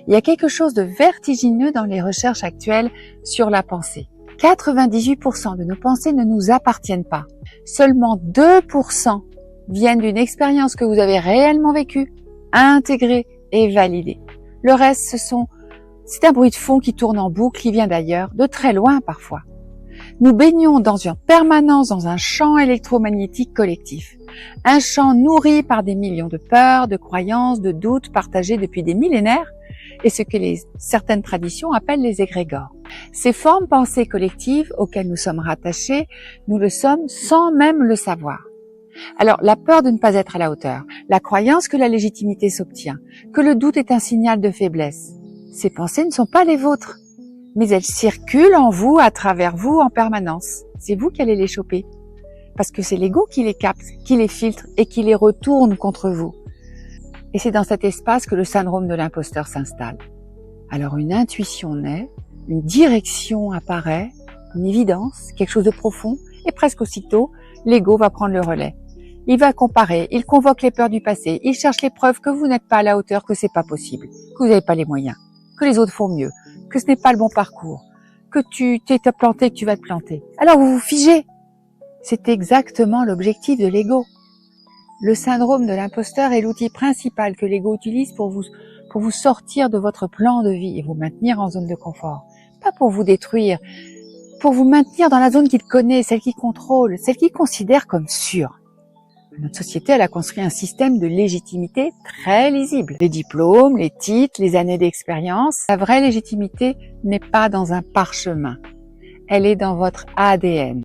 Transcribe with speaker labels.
Speaker 1: Il y a quelque chose de vertigineux dans les recherches actuelles sur la pensée. 98% de nos pensées ne nous appartiennent pas. Seulement 2% viennent d'une expérience que vous avez réellement vécue, intégrée et validée. Le reste, c'est un bruit de fond qui tourne en boucle, qui vient d'ailleurs, de très loin parfois. Nous baignons en permanence dans un champ électromagnétique collectif. Un champ nourri par des millions de peurs, de croyances, de doutes partagés depuis des millénaires et ce que certaines traditions appellent les égrégores. Ces formes pensées collectives auxquelles nous sommes rattachés, nous le sommes sans même le savoir. Alors, la peur de ne pas être à la hauteur, la croyance que la légitimité s'obtient, que le doute est un signal de faiblesse, ces pensées ne sont pas les vôtres, mais elles circulent en vous, à travers vous, en permanence. C'est vous qui allez les choper, parce que c'est l'ego qui les capte, qui les filtre et qui les retourne contre vous. Et c'est dans cet espace que le syndrome de l'imposteur s'installe. Alors une intuition naît, une direction apparaît, une évidence, quelque chose de profond, et presque aussitôt, l'ego va prendre le relais. Il va comparer, il convoque les peurs du passé, il cherche les preuves que vous n'êtes pas à la hauteur, que c'est pas possible, que vous n'avez pas les moyens, que les autres font mieux, que ce n'est pas le bon parcours, que tu t'es planté, que tu vas te planter. Alors vous vous figez. C'est exactement l'objectif de l'ego. Le syndrome de l'imposteur est l'outil principal que l'ego utilise pour vous sortir de votre plan de vie et vous maintenir en zone de confort. Pas pour vous détruire, pour vous maintenir dans la zone qu'il connaît, celle qu'il contrôle, celle qu'il considère comme sûre. Notre société, elle a construit un système de légitimité très lisible. Les diplômes, les titres, les années d'expérience. La vraie légitimité n'est pas dans un parchemin. Elle est dans votre ADN.